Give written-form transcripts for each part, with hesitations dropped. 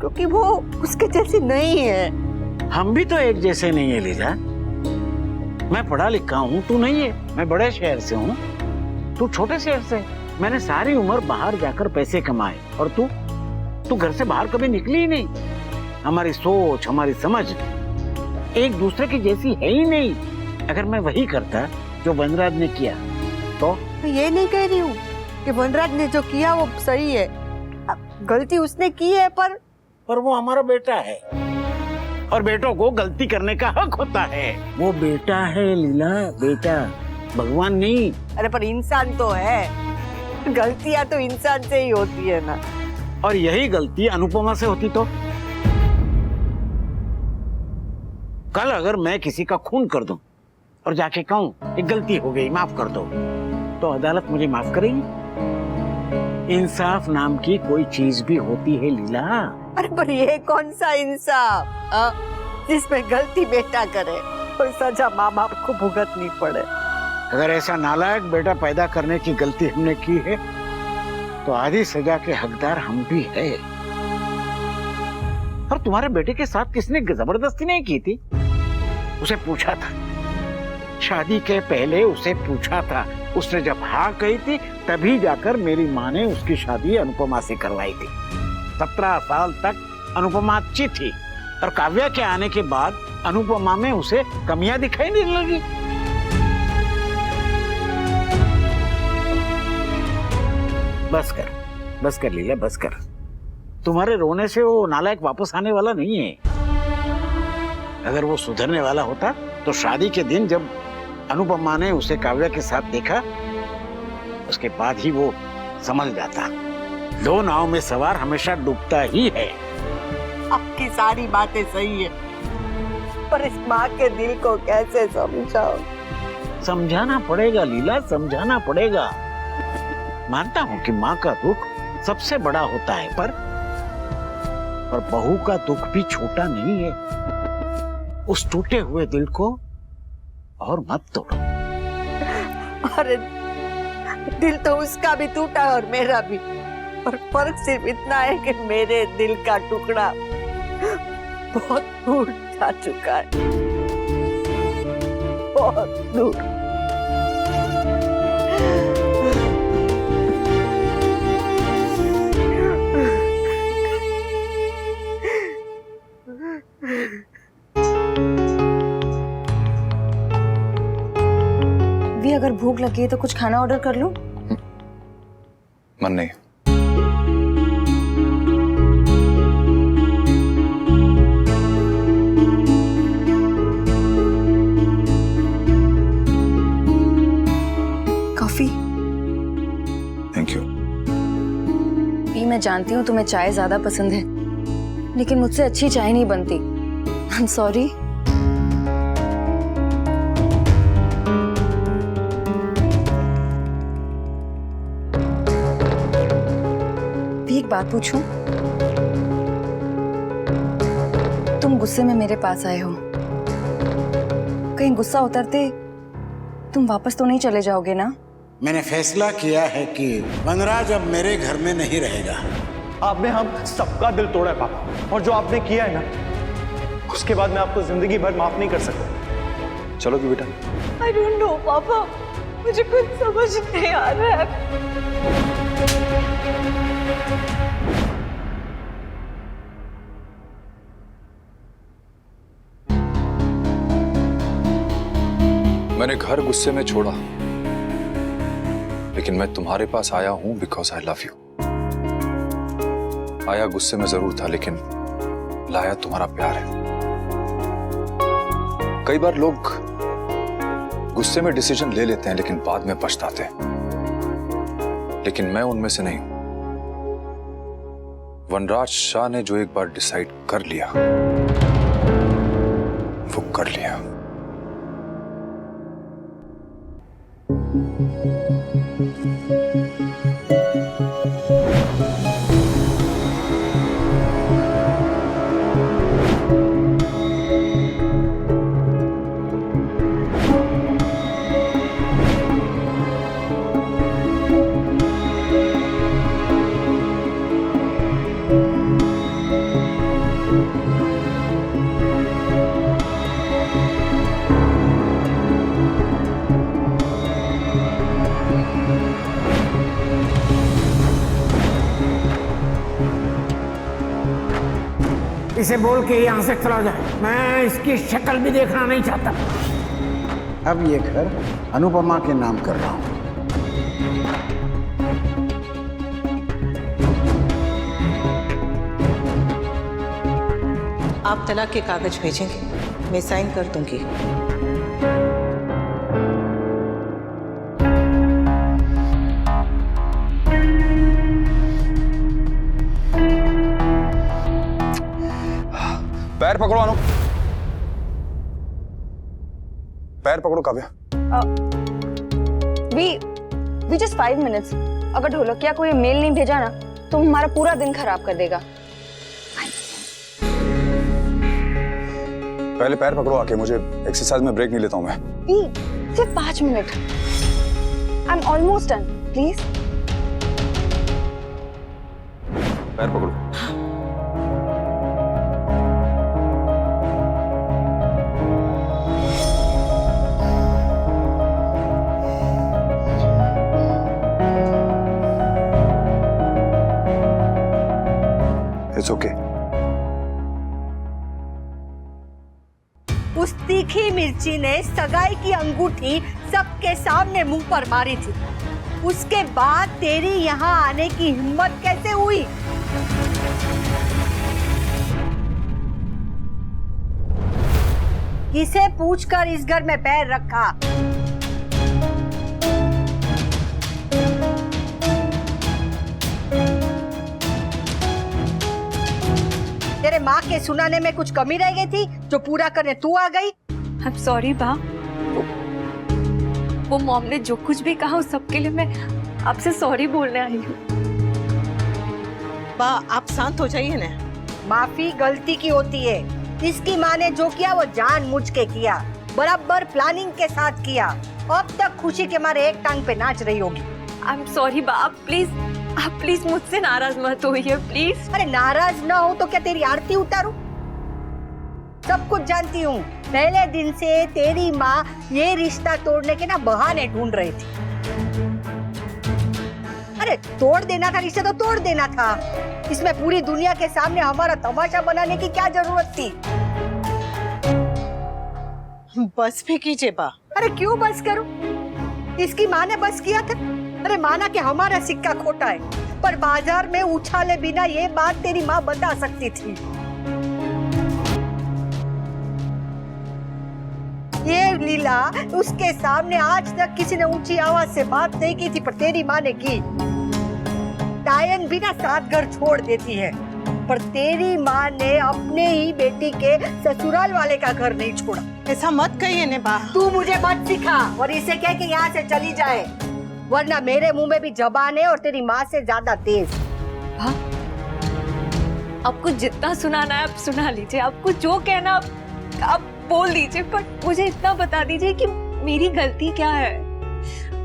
क्योंकि वो उसके जैसी नहीं है। हम भी तो एक जैसे नहीं है लीजा। मैं पढ़ा लिखा हूँ, तू नहीं है। मैं बड़े शहर से हूँ, तू छोटे शहर से। मैंने सारी उम्र बाहर जाकर पैसे कमाए और तू घर से बाहर कभी निकली ही नहीं। हमारी सोच, हमारी समझ एक दूसरे की जैसी है ही नहीं। अगर मैं वही करता जो वनराज ने किया तो। मैं ये नहीं कह रही हूँ कि वनराज ने जो किया वो सही है, गलती उसने की है, पर वो हमारा बेटा है और बेटों को गलती करने का हक होता है। वो बेटा है लीला, बेटा, भगवान नहीं। अरे पर इंसान तो है, गलतियां तो इंसान से ही होती है ना। और यही गलती अनुपमा से होती तो कल अगर मैं किसी का खून कर दूं और जाके कहूं एक गलती हो गई, माफ कर दो, तो अदालत मुझे माफ करेगी? इंसाफ नाम की कोई चीज भी होती है लीला। अरे पर ये कौन सा इंसाफ जिसमें गलती बेटा करे और सजा माँ बाप को भुगतनी पड़े। अगर ऐसा नालायक बेटा पैदा करने की गलती हमने की है तो आधी सजा के हकदार हम भी है। और तुम्हारे बेटे के साथ किसने जबरदस्ती नहीं की थी? उसे पूछा था, शादी के पहले उसे पूछा था। उसने जब हाँ कही थी तभी जाकर मेरी माँ ने उसकी शादी अनुपमा से करवाई थी। 17 साल तक अनुपमा अच्छी थी और काव्या के आने के बाद अनुपमा में उसे कमियां दिखाई नहीं लगी। बस कर लीला, बस कर। तुम्हारे रोने से वो नालायक वापस आने वाला नहीं है। अगर वो सुधरने वाला होता तो शादी के दिन जब अनुपमा ने उसे काव्या के साथ देखा उसके बाद ही वो समझ जाता। दो नाव में सवार हमेशा डूबता ही है। आपकी सारी बातें सही है, पर इस माँ के दिल को कैसे समझाओ? समझाना पड़ेगा लीला, समझाना पड़ेगा। मानता हूँ कि माँ का दुख सबसे बड़ा होता है, पर बहू का दुख भी छोटा नहीं है। उस टूटे हुए दिल को और मत तोड़ो। अरे दिल तो उसका भी टूटा और मेरा भी, और फर्क सिर्फ इतना है कि मेरे दिल का टुकड़ा बहुत दूर जा चुका है, बहुत दूर। भी अगर भूख लगी है तो कुछ खाना ऑर्डर कर लूं? मन नहीं। कॉफी? Thank you. भी मैं जानती हूँ तुम्हें चाय ज्यादा पसंद है, लेकिन मुझसे अच्छी चाय नहीं बनती। I am sorry. एक बात पूछूं? तुम गुस्से में मेरे पास आए हो, कहीं गुस्सा उतरते तुम वापस तो नहीं चले जाओगे ना? मैंने फैसला किया है कि वनराज अब मेरे घर में नहीं रहेगा। आपने हम सबका दिल तोड़ा है पापा, और जो आपने किया है ना, उसके बाद मैं आपको जिंदगी भर माफ नहीं कर सकता। चलो कि बेटा। I don't know, पापा, मुझे कुछ समझ नहीं आ रहा है। मैंने घर गुस्से में छोड़ा, लेकिन मैं तुम्हारे पास आया हूं बिकॉज आई लव यू। आया गुस्से में जरूर था, लेकिन लाया तुम्हारा प्यार है। कई बार लोग गुस्से में डिसीजन ले लेते हैं लेकिन बाद में पछताते हैं, लेकिन मैं उनमें से नहीं हूं। वनराज शाह ने जो एक बार डिसाइड कर लिया वो कर लिया। इसे बोल के यहाँ से चला जाए, मैं इसकी शक्ल भी देखना नहीं चाहता। अब ये घर अनुपमा के नाम कर रहा हूँ। आप तलाक के कागज भेजेंगे, मैं साइन कर दूंगी। पैर पकड़ो अनु, पैर पकड़ो काव्या। We just 5 minutes. अगर ढोलकिया को ये मेल नहीं भेजा ना तो हमारा पूरा दिन खराब कर देगा। पहले पैर पकड़ो आके, मुझे एक्सरसाइज में ब्रेक नहीं लेता हूं मैं। सिर्फ 5 minute. I am almost done, please. पैर पकड़ो। It's okay. उस तीखी मिर्ची ने सगाई की अंगूठी सबके सामने मुंह पर मारी थी। उसके बाद तेरी यहाँ आने की हिम्मत कैसे हुई? किसे पूछकर इस घर में पैर रखा? तेरे माँ के सुनाने में कुछ कमी रह गई थी जो पूरा करने तू आ गई? आई एम सॉरी बा। वो मॉम ने जो कुछ भी कहा उस सबके लिए मैं आपसे सॉरी बोलने आई हूँ। बा, आप शांत हो जाइए ना। माफी गलती की होती है। इसकी माँ ने जो किया वो जानबूझ के किया, बराबर प्लानिंग के साथ किया। अब तक खुशी के मारे एक टांग पे नाच रही होगी। आई एम सॉरी बा, आप प्लीज मुझसे नाराज मत होइए प्लीज। अरे नाराज ना हो तो क्या तेरी आरती उतारूं? सब कुछ जानती हूँ। पहले दिन से तेरी माँ ये रिश्ता तोड़ने के ना बहाने ढूंढ रही थी। अरे तोड़ देना था रिश्ता तो तोड़ देना था। इसमें पूरी दुनिया के सामने हमारा तमाशा बनाने की क्या जरूरत थी? बस भी कीजिए बा। अरे क्यों बस करूं? इसकी माँ ने बस किया था। अरे माना कि हमारा सिक्का खोटा है, पर बाजार में उछाले बिना ये बात तेरी माँ बता सकती थी। ये लीला उसके सामने आज तक किसी ने ऊंची आवाज से बात नहीं की थी, पर तेरी माँ ने की। डायन भी ना साथ घर छोड़ देती है, पर तेरी माँ ने अपने ही बेटी के ससुराल वाले का घर नहीं छोड़ा। ऐसा मत कहिए ने बा। तू मुझे मत सिखा और इसे कह के यहाँ से चली जाए, वरना मेरे मुंह में भी जबान है और तेरी माँ से ज्यादा तेज। हाँ? आपको जितना सुनाना है आप सुना लीजिए, आपको जो कहना आप बोल दीजिए, पर मुझे इतना बता दीजिए कि मेरी गलती क्या है।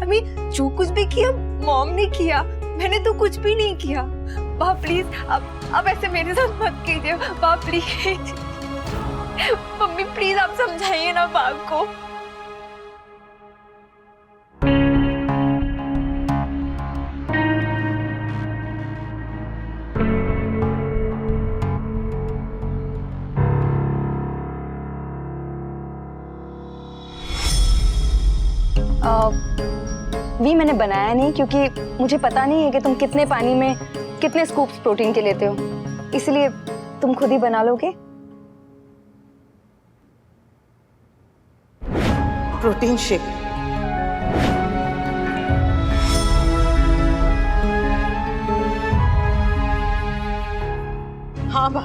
अभी जो कुछ भी किया मॉम ने किया, मैंने तो कुछ भी नहीं किया। बा प्लीज आप ऐसे मेरे साथ मत कीजिए बा प्लीज। मम्मी प्लीज आप समझाइए ना बा को। भी मैंने बनाया नहीं क्योंकि मुझे पता नहीं है कि तुम कितने पानी में कितने स्कूप्स प्रोटीन के लेते हो, इसलिए तुम खुद ही बना लोगे। Protein shake. हाँ बा,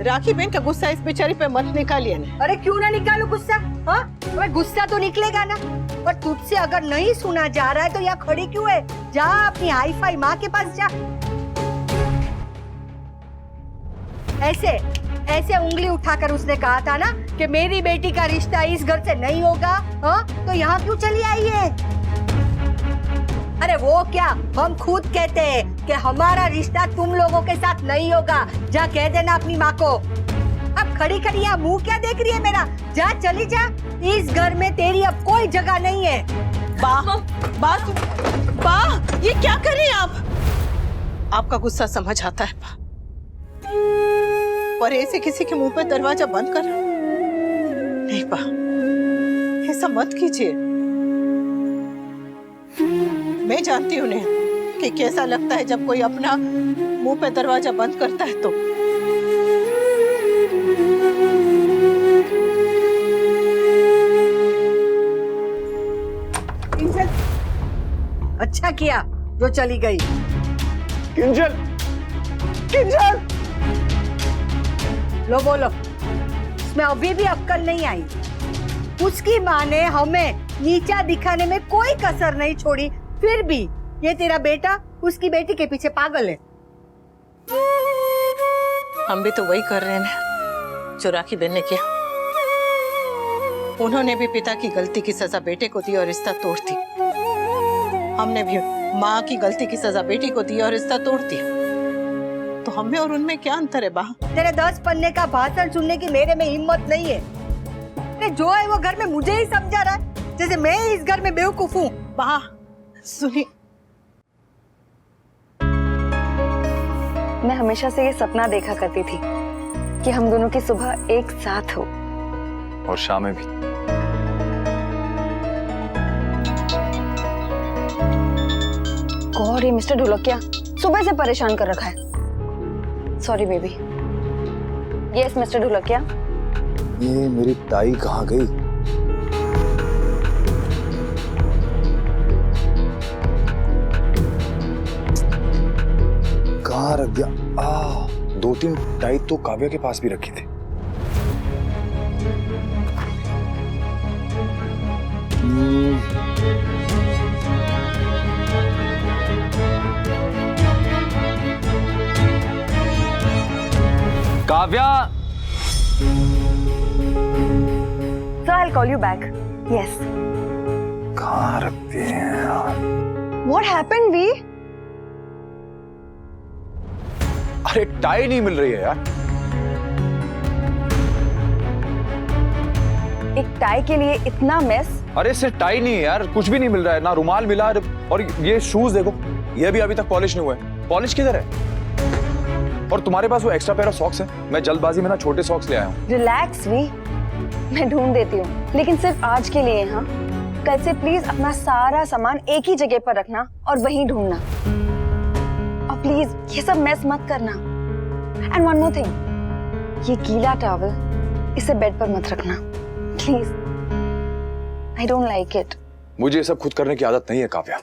राखी बहन का गुस्सा इस बेचारी पे मत निकालिए ना। अरे क्यों ना निकालू गुस्सा? हाँ, अबे गुस्सा तो निकलेगा ना। पर तुझसे अगर नहीं सुना जा रहा है तो यहाँ खड़ी क्यों है? जा अपनी हाई फाई माँ के पास जा। ऐसे ऐसे उंगली उठाकर उसने कहा था ना कि मेरी बेटी का रिश्ता इस घर से नहीं होगा। हाँ, तो यहाँ क्यों चली आई है? अरे वो क्या, हम खुद कहते हैं कि हमारा रिश्ता तुम लोगों के साथ नहीं होगा। जा कह देना अपनी माँ को। अब खड़ी खड़ी यहाँ मुंह क्या देख रही है मेरा? जा चली जा, इस घर में तेरी अब कोई जगह नहीं है। बा, ये क्या कर रही हैं आप? आपका गुस्सा समझ आता है बा, और ऐसे किसी के मुंह पे दरवाजा बंद कर। नहीं बा, ऐसा मत कीजिए। मैं जानती हूँ नेहा कि कैसा लगता है जब कोई अपना मुंह पे दरवाजा बंद करता है तो। अच्छा किया जो चली गई। किंजल, किंजल! लो बोलो, इसमें अभी भी अक्कल नहीं आई। उसकी माँ ने हमें नीचा दिखाने में कोई कसर नहीं छोड़ी, फिर भी ये तेरा बेटा उसकी बेटी के पीछे पागल है। हम भी तो वही कर रहे हैं जो राखी बहन ने किया। उन्होंने भी पिता की गलती की सजा बेटे को दी और रिश्ता तोड़ दी। हमने भी माँ की गलती की सजा बेटी को दी और रिश्ता तोड़ दिया। तो हमें और उनमें क्या अंतर है बा? तेरे 10 पन्ने का भाषण सुनने की मेरे में हिम्मत नहीं है। अरे जो है वो घर में मुझे ही समझा रहा है जैसे मैं इस घर में बेवकूफ हूँ। बा सुनी, मैं हमेशा से ये सपना देखा करती थी कि हम दोनों की सुबह एक साथ हो और शामें भी। गॉड, ये मिस्टर ढोलकिया सुबह से परेशान कर रखा है। Sorry baby. Yes mister Dholakia. ये मेरी टाई कहाँ गई? कहाँ रख दिया? 2-3 टाई तो काव्या के पास भी रखी थी। Kavya! So I'll call you back. Yes. कहाँ रखते हैं यार? What happened, V? अरे टाई नहीं मिल रही है यार। एक टाई के लिए इतना मेस? अरे सिर्फ टाई नहीं है यार, कुछ भी नहीं मिल रहा है, ना रुमाल मिला। और ये शूज देखो, ये भी अभी तक पॉलिश नहीं हुए। पॉलिश किधर है? और तुम्हारे पास वो एक्स्ट्रा पेयर ऑफ सॉक्स है? मैं जल्दबाजी में ना छोटे सॉक्स ले आया हूँ। रिलैक्स वी, मैं ढूंढ देती हूँ, लेकिन सिर्फ आज के लिए। हाँ, कल से प्लीज अपना सारा सामान एक ही जगह पर रखना और वहीं ढूंढना। और प्लीज ये सब मेस मत करना। एंड वन मोर थिंग, ये गीला टॉवल इसे बेड पर मत रखना please. I don't like it. मुझे ये सब खुद करने की आदत नहीं है काव्या।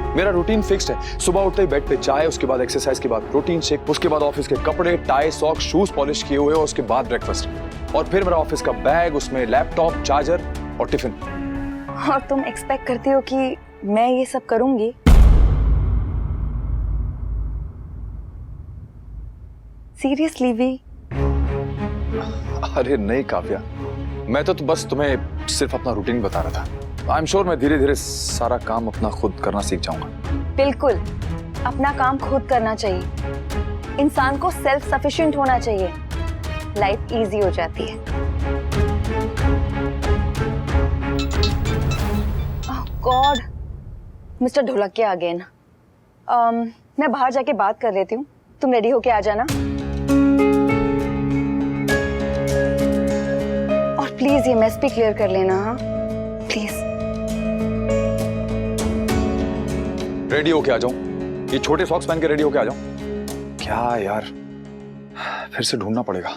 मेरा रूटीन फिक्स्ड है। सुबह उठते ही बेड पे चाय, उसके बाद एक्सरसाइज के बाद प्रोटीन शेक, उसके बाद ऑफिस के कपड़े, टाई, सॉक्स, शूज पॉलिश किए हुए, और उसके बाद ब्रेकफास्ट, और फिर मेरा ऑफिस का बैग, उसमें लैपटॉप, चार्जर और टिफिन। और तुम एक्सपेक्ट करती हो कि मैं ये सब करूंगी? सीरियसली वी? अरे नहीं काव्या, मैं तो बस तुम्हें सिर्फ अपना रूटीन बता रहा था। आई एम श्योर मैं धीरे धीरे सारा काम अपना खुद करना सीख जाऊंगा। बिल्कुल, अपना काम खुद करना चाहिए। इंसान को सेल्फ सफिशिएंट होना चाहिए, लाइफ इजी हो जाती है। ओह गॉड, मिस्टर ढोलकिया अगेन। मैं बाहर जाके बात कर लेती हूँ, तुम रेडी होके आ जाना। और प्लीज ये मेस भी क्लियर कर लेना। हाँ प्लीज। रेडी होके आ जाऊं? ये छोटे सॉक्स पहन के रेडी होके आ जाऊं? क्या यार, फिर से ढूंढना पड़ेगा।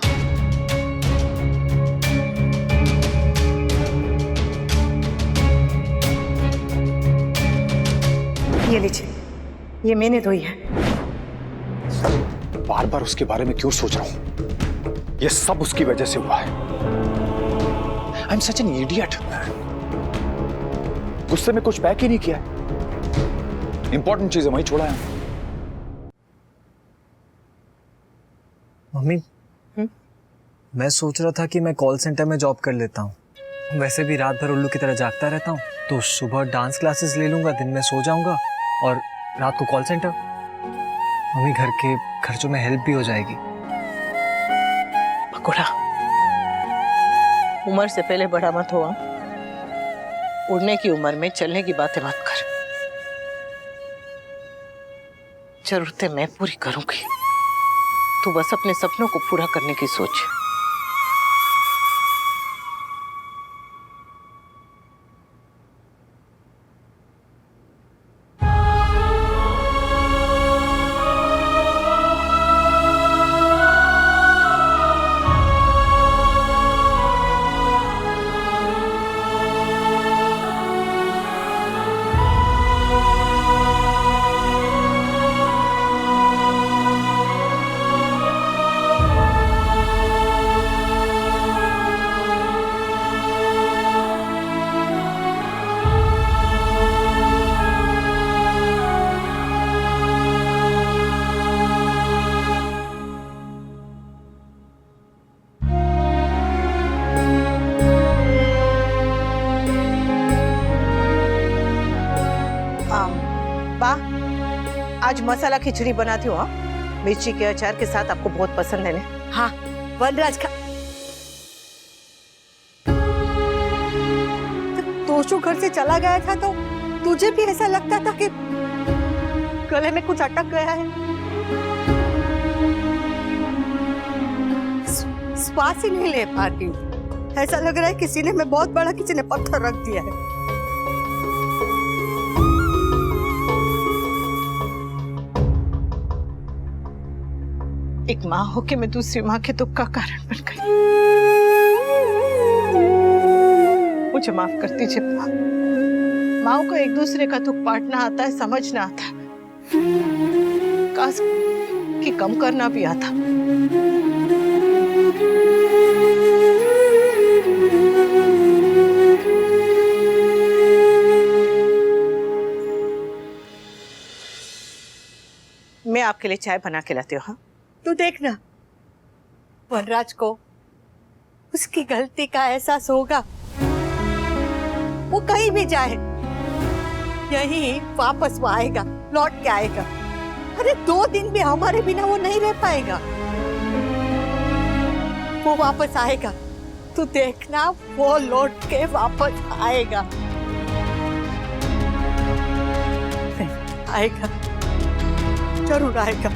ये लीजिए, ये मैंने धोई है। बार बार उसके बारे में क्यों सोच रहा हूं? ये सब उसकी वजह से हुआ है। I am such an idiot. गुस्से में कुछ पैक ही नहीं किया। इंपॉर्टेंट चीजें वहीं छोड़ा है। मम्मी, मैं सोच रहा था कि मैं कॉल सेंटर में जॉब कर लेता हूँ। वैसे भी रात भर उल्लू की तरह जागता रहता हूँ, तो सुबह डांस क्लासेस ले लूंगा, दिन में सो जाऊंगा और रात को कॉल सेंटर। मम्मी, घर के खर्चों में हेल्प भी हो जाएगी। पकोड़ा, उम्र से पहले बड़ा मत हुआ। उड़ने की उम्र में चलने की बातें मत कर। जरूरतें मैं पूरी करूंगी। तू बस अपने सपनों को पूरा करने की सोच। बा, आज मसाला खिचड़ी बनाती हूँ। हाँ, मिर्ची के अचार के साथ आपको बहुत पसंद है ना। हाँ, वनराज का तोशु घर से चला गया था तो तुझे भी ऐसा लगता था कि गले में कुछ अटक गया है, श्वास ही नहीं ले पा रही हूँ। ऐसा लग रहा है कि सीने में बहुत बड़ा किसी ने पत्थर रख दिया है। एक माँ होके मैं दूसरी माँ के दुख का कारण बन गई। मुझे माफ कर दीजिए। माँ को एक दूसरे का दुख बांटना आता है, समझना आता है, काश कि कम करना भी आता। मैं आपके लिए चाय बना के लाती हूँ। हाँ, तू देखना, वनराज को उसकी गलती का एहसास होगा। वो कहीं भी जाए, यही वापस वो आएगा, लौट के आएगा। अरे 2 दिन भी हमारे बिना वो नहीं रह पाएगा। वो वापस आएगा, तू देखना, वो लौट के वापस आएगा। आएगा, जरूर आएगा।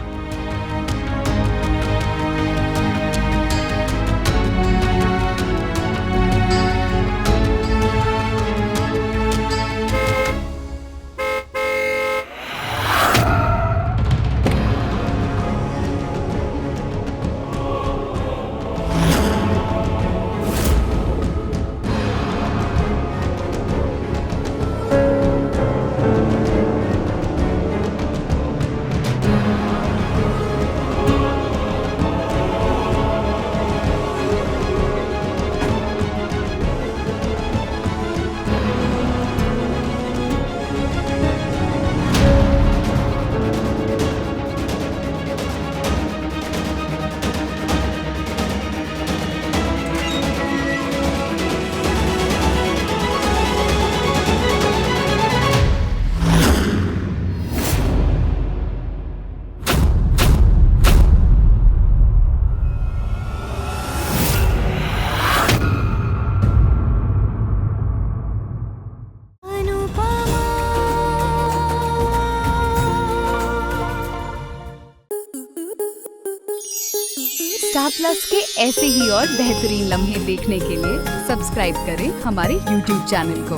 स्टार प्लस के ऐसे ही और बेहतरीन लम्हे देखने के लिए सब्सक्राइब करें हमारे YouTube चैनल को।